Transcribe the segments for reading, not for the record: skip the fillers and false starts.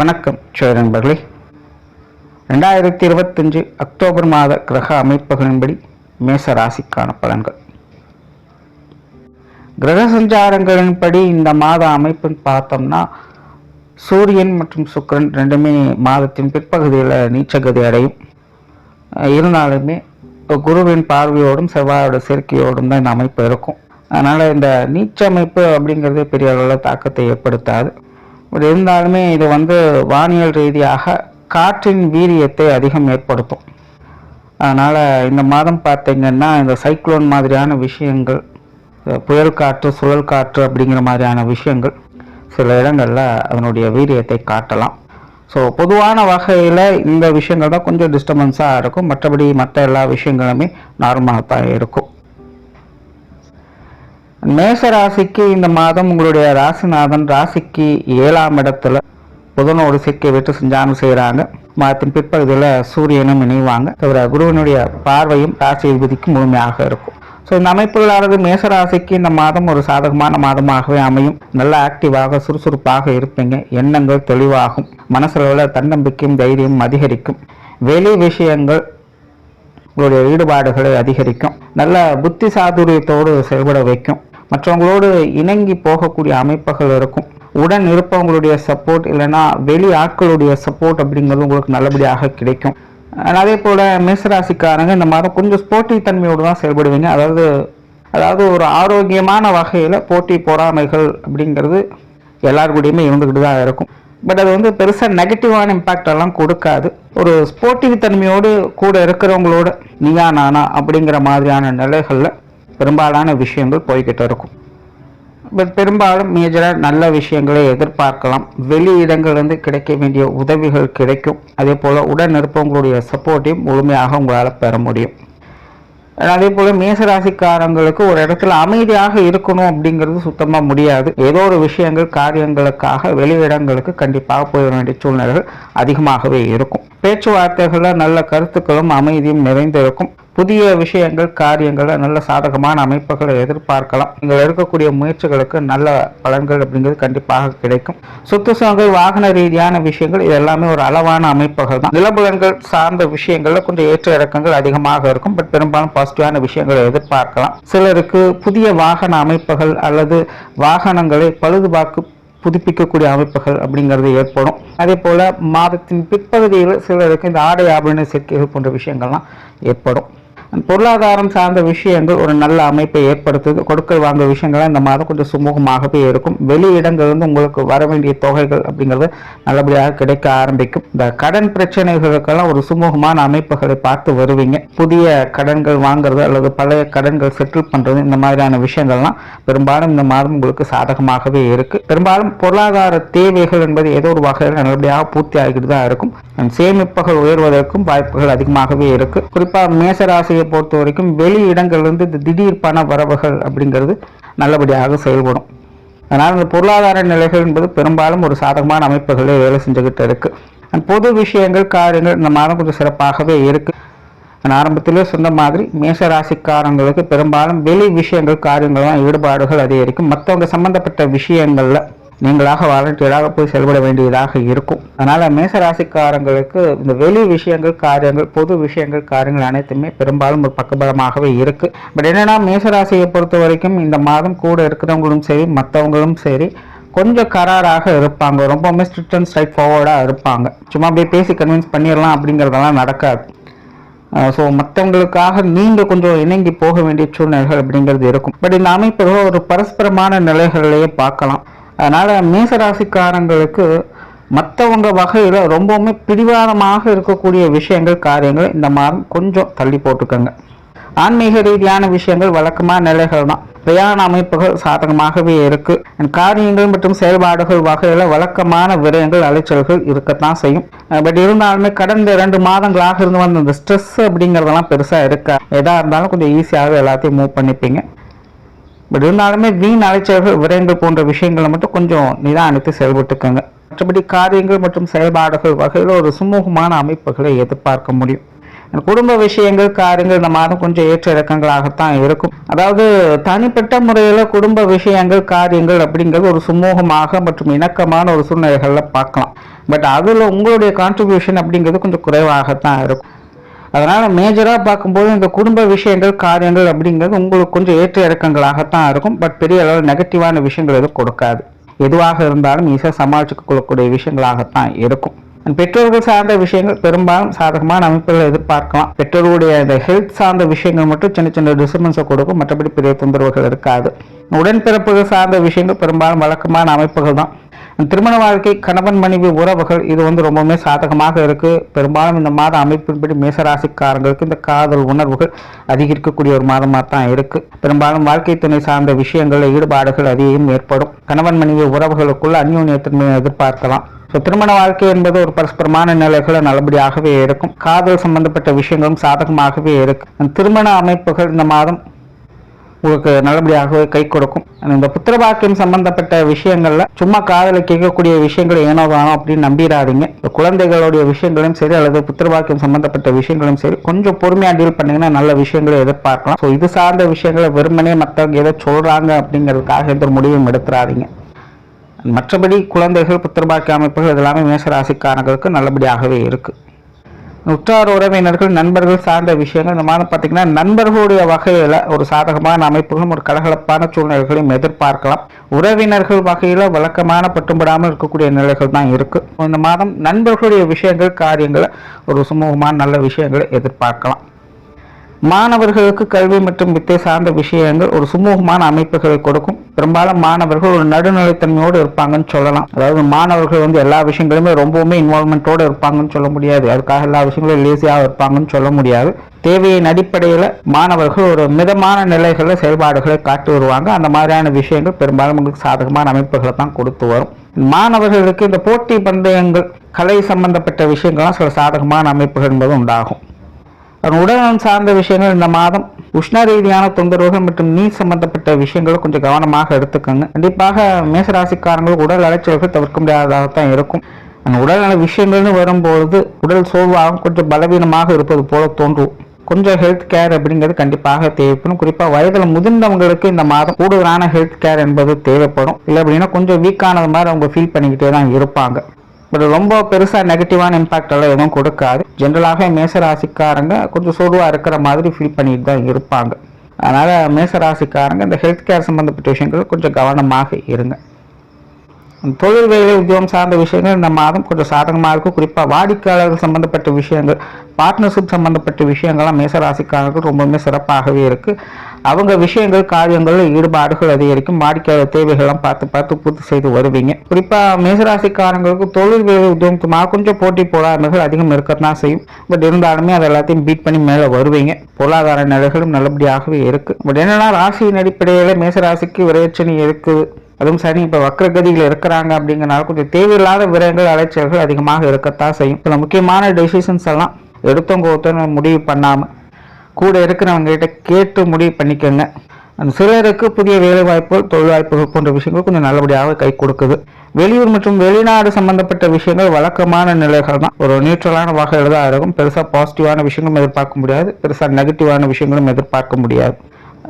வணக்கம் நண்பர்களே. 2025 அக்டோபர் மாத கிரக அமைப்புகளின்படி மேச ராசிக்கான பலன்கள். கிரக சஞ்சாரங்களின்படி இந்த மாத அமைப்புன்னு பார்த்தோம்னா, சூரியன் மற்றும் சுக்கிரன் ரெண்டுமே மாதத்தின் பிற்பகுதியில் நீச்சகதி அடையும். இருந்தாலுமே குருவின் பார்வையோடும் செவ்வாயோட சேர்க்கையோடும் தான் இந்த அமைப்பு இருக்கும். அதனால் இந்த நீச்ச அமைப்பு அப்படிங்கிறது பெரிய அளவில் தாக்கத்தை ஏற்படுத்தாது. இப்படி இருந்தாலுமே இது வானியல் ரீதியாக காற்றின் வீரியத்தை அதிகம் ஏற்படுத்தும். அதனால் இந்த மாதம் பார்த்திங்கன்னா இந்த சைக்ளோன் மாதிரியான விஷயங்கள், புயல் காற்று, சுழல் காற்று அப்படிங்கிற மாதிரியான விஷயங்கள் சில இடங்களில் அதனுடைய வீரியத்தை காட்டலாம். ஸோ பொதுவான வகையில் இந்த விஷயங்கள் தான் கொஞ்சம் டிஸ்டர்பன்ஸாக இருக்கும். மற்றபடி மற்ற எல்லா விஷயங்களுமே நார்மலாக தான் இருக்கும். மேச ராசிக்கு இந்த மாதம் உங்களுடைய ராசிநாதன் ராசிக்கு 7ஆம் இடத்துல புதனோடு சேர்க்கை விட்டு சஞ்சாரம் செய்கிறாங்க. மாதத்தின் பிற்பகுதியில் சூரியனும் இணைவாங்க. தவிர குருவனுடைய பார்வையும் ராசி அதிபதிக்கு முழுமையாக இருக்கும். ஸோ இந்த அமைப்புகளானது மேசராசிக்கு இந்த மாதம் ஒரு சாதகமான மாதமாகவே அமையும். நல்ல ஆக்டிவாக சுறுசுறுப்பாக இருப்பீங்க. எண்ணங்கள் தெளிவாகும். மனசளவில் தன்னம்பிக்கையும் தைரியம் அதிகரிக்கும். வெளி விஷயங்கள் உங்களுடைய ஈடுபாடுகளை அதிகரிக்கும். நல்ல புத்தி சாதுரியத்தோடு செயல்பட வைக்கும். மற்றவங்களோடு இணங்கி போகக்கூடிய அமைப்புகள் இருக்கும். உடன் இருப்பவங்களுடைய சப்போர்ட் இல்லைன்னா வெளி ஆட்களுடைய சப்போர்ட் அப்படிங்கிறது உங்களுக்கு நல்லபடியாக கிடைக்கும். அதே போல் மேசராசிக்காரங்க இந்த மாதம் கொஞ்சம் போட்டி தன்மையோடு தான் செயல்படுவீங்க. அதாவது ஒரு ஆரோக்கியமான வகையில் போட்டி பொறாமைகள் அப்படிங்கிறது எல்லாருக்கூடையுமே இருந்துக்கிட்டு தான் இருக்கும். பட் அது பெருசாக நெகட்டிவான இம்பேக்ட் எல்லாம் கொடுக்காது. ஒரு ஸ்போர்ட்டிவ் தன்மையோடு கூட இருக்கிறவங்களோட நீயா நானா அப்படிங்கிற மாதிரியான நிலைகளில் பெரும்பாலான விஷயங்கள் போய்கிட்டு இருக்கும். பட் பெரும்பாலும் மேஜராக நல்ல விஷயங்களை எதிர்பார்க்கலாம். வெளி இடங்கள் கிடைக்க வேண்டிய உதவிகள் கிடைக்கும். அதே போல் உடன் இருப்பவங்களுடைய சப்போர்ட்டையும் முழுமையாக உங்களால் பெற முடியும். அதே போல மேசராசிக்காரங்களுக்கு ஒரு இடத்துல அமைதியாக இருக்கணும் அப்படிங்கிறது சுத்தமாக முடியாது. ஏதோ ஒரு விஷயங்கள் காரியங்களுக்காக வெளியிடங்களுக்கு கண்டிப்பாக போய் வேண்டிய சூழ்நிலைகள் அதிகமாகவே இருக்கும். பேச்சுவார்த்தைகளில் நல்ல கருத்துக்களும் அமைதியும் நிறைந்திருக்கும். புதிய விஷயங்கள் காரியங்களில் நல்ல சாதகமான அமைப்புகளை எதிர்பார்க்கலாம். நீங்கள் எடுக்கக்கூடிய முயற்சிகளுக்கு நல்ல பலன்கள் அப்படிங்கிறது கண்டிப்பாக கிடைக்கும். சொத்து சுகங்கள், வாகன ரீதியான விஷயங்கள் இது எல்லாமே ஒரு அளவான அமைப்புகள் தான். நிலபுலன்கள் சார்ந்த விஷயங்கள்ல கொஞ்சம் ஏற்ற இறக்கங்கள் அதிகமாக இருக்கும். பட் பெரும்பாலும் பாசிட்டிவான விஷயங்களை எதிர்பார்க்கலாம். சிலருக்கு புதிய வாகன அமைப்புகள் அல்லது வாகனங்களை பழுதுபார்க்கு புதுப்பிக்கக்கூடிய அமைப்புகள் அப்படிங்கிறது ஏற்படும். அதே போல மாதத்தின் பிற்பகுதியில் சிலருக்கு இந்த ஆடை ஆபரண சேர்க்கைகள் போன்ற விஷயங்கள்லாம் ஏற்படும். பொருளாதாரம் சார்ந்த விஷயங்கள் ஒரு நல்ல அமைப்பை ஏற்படுத்துது. கொடுக்கல் வாங்க விஷயங்கள்லாம் இந்த மாதம் கொஞ்சம் சுமூகமாகவே இருக்கும். வெளி இடங்கள் உங்களுக்கு வர வேண்டிய தொகைகள் அப்படிங்கிறது நல்லபடியாக கிடைக்க ஆரம்பிக்கும். இந்த கடன் பிரச்சனைகளுக்கெல்லாம் ஒரு சுமூகமான அமைப்புகளை பார்த்து வருவீங்க. புதிய கடன்கள் வாங்குறது அல்லது பழைய கடன்கள் செட்டில் பண்றது இந்த மாதிரியான விஷயங்கள்லாம் பெரும்பாலும் இந்த மாதம் உங்களுக்கு சாதகமாகவே இருக்கு. பெரும்பாலும் பொருளாதார தேவைகள் என்பது ஏதோ ஒரு வகையில் நல்லபடியாக பூர்த்தி ஆகிட்டு தான் இருக்கும். சேமிப்புகள் உயர்வதற்கும் வாய்ப்புகள் அதிகமாகவே இருக்கு. குறிப்பாக மேசராசியை பொறுத்த வரைக்கும் வெளி இடங்கள்லேருந்து இந்த திடீர் பண வரவுகள் அப்படிங்கிறது நல்லபடியாக செயல்படும். அதனால் இந்த பொருளாதார நிலைகள் என்பது பெரும்பாலும் ஒரு சாதகமான அமைப்புகளே வேலை செஞ்சுக்கிட்டு இருக்கு. பொது விஷயங்கள் காரியங்கள் இந்த மாதம் கொஞ்சம் சிறப்பாகவே இருக்கு. ஆரம்பத்திலே சொன்ன மாதிரி மேசராசிக்காரங்களுக்கு பெரும்பாலும் வெளி விஷயங்கள் காரியங்கள் தான் ஈடுபாடுகள் அதிகரிக்கும். மற்றவங்க சம்பந்தப்பட்ட விஷயங்கள்ல நீங்களாக வாலண்டியராக போய் செயல்பட வேண்டியதாக இருக்கும். அதனால மேசராசிக்காரங்களுக்கு இந்த வெளி விஷயங்கள் காரியங்கள் பொது விஷயங்கள் காரியங்கள் அனைத்துமே பெரும்பாலும் ஒரு பக்கபலமாகவே இருக்கு. பட் என்னன்னா மேசராசியை பொறுத்த வரைக்கும் இந்த மாதம் கூட இருக்கிறவங்களும் சரி மற்றவங்களும் சரி கொஞ்சம் கராராக இருப்பாங்க. ரொம்பவுமே ஸ்ட்ரிக்ட் அண்ட் ஸ்ட்ரைட் ஃபார்வர்டாக இருப்பாங்க. சும்மா அப்படியே பேசி கன்வின்ஸ் பண்ணிடலாம் அப்படிங்கிறதெல்லாம் நடக்காது. ஸோ மற்றவங்களுக்காக நீங்கள் கொஞ்சம் இணங்கி போக வேண்டிய சூழ்நிலைகள் அப்படிங்கிறது இருக்கும். பட் இந்த அமைப்புகள் ஒரு பரஸ்பரமான நிலைகளிலேயே பார்க்கலாம். அதனால் மேசராசிக்காரங்களுக்கு மற்றவங்க வகையில் ரொம்பவுமே பிடிவாதமாக இருக்கக்கூடிய விஷயங்கள் காரியங்கள் இந்த மாதம் கொஞ்சம் தள்ளி போட்டுக்கோங்க. ஆன்மீக ரீதியான விஷயங்கள் வழக்கமான நிலைகள் தான். பிரயாண அமைப்புகள் சாதகமாகவே இருக்கு. காரியங்கள் மற்றும் செயல்பாடுகள் வகையில் வழக்கமான விரயங்கள் அலைச்சல்கள் இருக்கத்தான் செய்யும். பட் இருந்தாலுமே கடந்த 2 மாதங்களாக இருந்து வந்த இந்த ஸ்ட்ரெஸ் அப்படிங்கிறதெல்லாம் பெருசாக இருக்கா. எதாக இருந்தாலும் கொஞ்சம் ஈஸியாக எல்லாத்தையும் மூவ் பண்ணிப்பீங்க. பட் இருந்தாலுமே வீண் அலைச்சல்கள் விரயங்கள் போன்ற விஷயங்களை மட்டும் கொஞ்சம் நிதானித்து செயல்பட்டுக்கோங்க. மற்றபடி காரியங்கள் மற்றும் செயல்பாடுகள் வகையில் ஒரு சுமூகமான அமைப்புகளை எதிர்பார்க்க முடியும். குடும்ப விஷயங்கள் காரியங்கள் இந்த மாதம் கொஞ்சம் ஏற்ற இறக்கங்களாகத்தான் இருக்கும். அதாவது தனிப்பட்ட முறையில் குடும்ப விஷயங்கள் காரியங்கள் அப்படிங்கிறது ஒரு சுமூகமாக மற்றும் இணக்கமான ஒரு சூழ்நிலைகளில் பார்க்கலாம். பட் அதில் உங்களுடைய கான்ட்ரிபியூஷன் அப்படிங்கிறது கொஞ்சம் குறைவாகத்தான் இருக்கும். அதனால் மேஜராக பார்க்கும்போது இந்த குடும்ப விஷயங்கள் காரியங்கள் அப்படிங்கிறது உங்களுக்கு கொஞ்சம் ஏற்ற இறக்கங்களாகத்தான் இருக்கும். பட் பெரிய அளவில் நெகட்டிவான விஷயங்கள் எதுவும் கொடுக்காது. எதுவாக இருந்தாலும் ஈஸியாக சமாளிச்சுக் கொள்ளக்கூடிய விஷயங்களாகத்தான் இருக்கும். பெற்றோர்கள் சார்ந்த விஷயங்கள் பெரும்பாலும் சாதகமான அமைப்புகளை எதிர்பார்க்கலாம். பெற்றோர்களுடைய இந்த ஹெல்த் சார்ந்த விஷயங்கள் மட்டும் சின்ன சின்ன டிஸ்டர்பன்ஸை கொடுக்கும். மற்றபடி பெரிய தொந்தரவுகள் இருக்காது. உடன்பிறப்புகள் சார்ந்த விஷயங்கள் பெரும்பாலும் வழக்கமான அமைப்புகள் தான். திருமண வாழ்க்கை கணவன் மனைவி உறவுகள் இது ரொம்பவுமே சாதகமாக இருக்கு. பெரும்பாலும் இந்த மாத அமைப்பின்படி மேசராசிக்காரங்களுக்கு இந்த காதல் உணர்வுகள் அதிகரிக்கக்கூடிய ஒரு மாதமாக தான் இருக்கு. பெரும்பாலும் வாழ்க்கை துணை சார்ந்த விஷயங்களில் ஈடுபாடுகள் அதிகம் ஏற்படும். கணவன் மனைவி உறவுகளுக்குள்ள அந்யோன்யத்தன்மையை எதிர்பார்க்கலாம். திருமண வாழ்க்கை என்பது ஒரு பரஸ்பரமான நிலைகளை நல்லபடியாகவே இருக்கும். காதல் சம்பந்தப்பட்ட விஷயங்களும் சாதகமாகவே இருக்கு. திருமண அமைப்புகள் இந்த மாதம் உங்களுக்கு நல்லபடியாகவே கை கொடுக்கும். இந்த புத்திரபாக்கியம் சம்பந்தப்பட்ட விஷயங்கள்ல சும்மா காதலை கேட்கக்கூடிய விஷயங்கள் ஏனோ தானோ அப்படின்னு நம்பிடாதீங்க. குழந்தைகளுடைய விஷயங்களையும் சரி அல்லது புத்திரபாக்கியம் சம்பந்தப்பட்ட விஷயங்களும் சரி கொஞ்சம் பொறுமையா டீல் பண்ணீங்கன்னா நல்ல விஷயங்களை எதிர்பார்க்கலாம். ஸோ இது சார்ந்த விஷயங்களை வெறுமனே மற்றவங்க ஏதோ சொல்றாங்க அப்படிங்கிறதுக்காக எந்த முடிவும் எடுத்துறாதீங்க. மற்றபடி குழந்தைகள் புத்திரபாக்கிய அமைப்புகள் இதெல்லாமே மேசராசிக்காரர்களுக்கு நல்லபடியாகவே இருக்கு. உற்றார் உறவினர்கள் நண்பர்கள் சார்ந்த விஷயங்கள் இந்த மாதம் பார்த்தீங்கன்னா நண்பர்களுடைய வகையில் ஒரு சாதகமான அமைப்புகளும் ஒரு கலகலப்பான சூழ்நிலைகளையும் எதிர்பார்க்கலாம். உறவினர்கள் வகையில் வழக்கமான பட்டும்படாமல் இருக்கக்கூடிய நிலைகள் தான் இருக்கு. இந்த மாதம் நண்பர்களுடைய விஷயங்கள் காரியங்களை ஒரு சுமூகமான நல்ல விஷயங்களை எதிர்பார்க்கலாம். மாணவர்களுக்கு கல்வி மற்றும் வித்தை சார்ந்த விஷயங்கள் ஒரு சுமூகமான அமைப்புகளை கொடுக்கும். பெரும்பாலும் மாணவர்கள் ஒரு நடுநிலைத்தன்மையோடு இருப்பாங்கன்னு சொல்லலாம். அதாவது மாணவர்கள் எல்லா விஷயங்களுமே ரொம்பவுமே இன்வால்மெண்ட்டோடு இருப்பாங்கன்னு சொல்ல முடியாது. அதுக்காக எல்லா விஷயங்களும் லேசியாக இருப்பாங்கன்னு சொல்ல முடியாது. தேவையின் அடிப்படையில் மாணவர்கள் ஒரு மிதமான நிலைகளில் செயல்பாடுகளை காட்டி வருவாங்க. அந்த மாதிரியான விஷயங்கள் பெரும்பாலும் உங்களுக்கு சாதகமான அமைப்புகளை தான் கொடுத்து வரும். மாணவர்களுக்கு இந்த போட்டி பந்தயங்கள் கலை சம்பந்தப்பட்ட விஷயங்கள்லாம் சில சாதகமான அமைப்புகள் என்பது உண்டாகும். உடல்நலம் சார்ந்த விஷயங்கள் இந்த மாதம் உஷ்ண ரீதியான தொந்தரவுகள் மற்றும் நீர் சம்பந்தப்பட்ட விஷயங்களை கொஞ்சம் கவனமாக எடுத்துக்கோங்க. கண்டிப்பாக மேசராசிக்காரங்களுக்கு உடல் அலைச்சல்கள் தவிர்க்க முடியாததாகத்தான் இருக்கும். உடல்நல விஷயங்கள்னு வரும்போது உடல் சோர்வாக கொஞ்சம் பலவீனமாக இருப்பது போல தோன்றும். கொஞ்சம் ஹெல்த் கேர் அப்படிங்கிறது கண்டிப்பாக தேவைப்படும். குறிப்பாக வயதில் முதிர்ந்தவங்களுக்கு இந்த மாதம் கூடுதலான ஹெல்த் கேர் என்பது தேவைப்படும். இல்லை அப்படின்னா கொஞ்சம் வீக்கானது மாதிரி அவங்க ஃபீல் பண்ணிக்கிட்டே தான் இருப்பாங்க. பட் ரொம்ப பெருசாக நெகட்டிவான இம்பாக்ட் எல்லாம் எதுவும் கொடுக்காது. ஜென்ரலாக மேசராசிக்காரங்க கொஞ்சம் சோர்வாக இருக்கிற மாதிரி ஃபீல் பண்ணிட்டு தான் இருப்பாங்க. அதனால் மேசராசிக்காரங்க இந்த ஹெல்த் கேர் சம்மந்தப்பட்ட விஷயங்கள் கொஞ்சம் கவனமாக இருங்க. தொழில் வேலை உத்தியோகம் சார்ந்த விஷயங்கள் இந்த மாதம் கொஞ்சம் சாதகமாக இருக்கும். குறிப்பாக வாடிக்கையாளர்கள் சம்பந்தப்பட்ட விஷயங்கள் பார்ட்னர்ஷிப் சம்பந்தப்பட்ட விஷயங்கள்லாம் மேசராசிக்காரர்கள் ரொம்பவுமே சிறப்பாகவே இருக்குது. அவங்க விஷயங்கள் காரியங்களில் ஈடுபாடுகள் அதிகரிக்கும். வாடிக்கையாளர் தேவைகள்லாம் பார்த்து பூர்த்தி செய்து வருவீங்க. குறிப்பாக மேசராசிக்காரங்களுக்கு தொழில் வேலை உத்தியோகமாக கொஞ்சம் போட்டி போடாமைகள் அதிகம் இருக்கத்தான் செய்யும். பட் இருந்தாலுமே அதை எல்லாத்தையும் பீட் பண்ணி மேலே வருவீங்க. பொருளாதார நிலைகளும் நல்லபடியாகவே இருக்குது. பட் என்னன்னா ராசியின் அடிப்படையில் மேசராசிக்கு விரைச்சனி இருக்குது. அதுவும் சரி இப்போ வக்ரகதியில் இருக்கிறாங்க அப்படிங்கிறனால கொஞ்சம் தேவையில்லாத விரயங்கள் அலைச்சல்கள் அதிகமாக இருக்கத்தான் செய்யும். சில முக்கியமான டெசிஷன்ஸ் எல்லாம் எடுத்தவங்க முடிவு பண்ணாமல் கூட இருக்கிறவங்க கிட்ட கேட்டு முடிவு பண்ணிக்கோங்க. அந்த சிலருக்கு புதிய வேலை வாய்ப்புகள் தொழில் வாய்ப்புகள் போன்ற விஷயங்கள் கொஞ்சம் நல்லபடியாக கை கொடுக்குது. வெளியூர் மற்றும் வெளிநாடு சம்பந்தப்பட்ட விஷயங்கள் வழக்கமான நிலைகள் தான். ஒரு நியூட்ரலான வகையில் தான் இருக்கும். பெருசாக பாசிட்டிவான விஷயங்களும் எதிர்பார்க்க முடியாது, பெருசாக நெகட்டிவான விஷயங்களும் எதிர்பார்க்க முடியாது.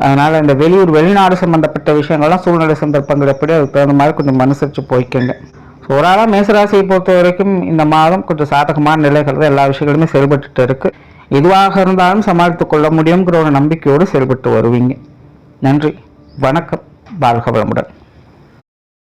அதனால் இந்த வெளியூர் வெளிநாடு சம்பந்தப்பட்ட விஷயங்கள்லாம் சூழ்நிலை சந்தர்ப்பங்கள் எப்படி அதுக்கு தகுந்த மாதிரி கொஞ்சம் அனுசரித்து போய்க்கங்க. ஸோ ஓவராலாக மேசராசியை பொறுத்த வரைக்கும் இந்த மாதம் கொஞ்சம் சாதகமான நிலைகள் தான் எல்லா விஷயங்களுமே செயல்பட்டு இருக்கு. எதுவாக இருந்தாலும் சமாளித்து கொள்ள முடியுங்கிற ஒரு நம்பிக்கையோடு செயல்பட்டு வருவீங்க. நன்றி, வணக்கம், வாழ்க வளமுடன்.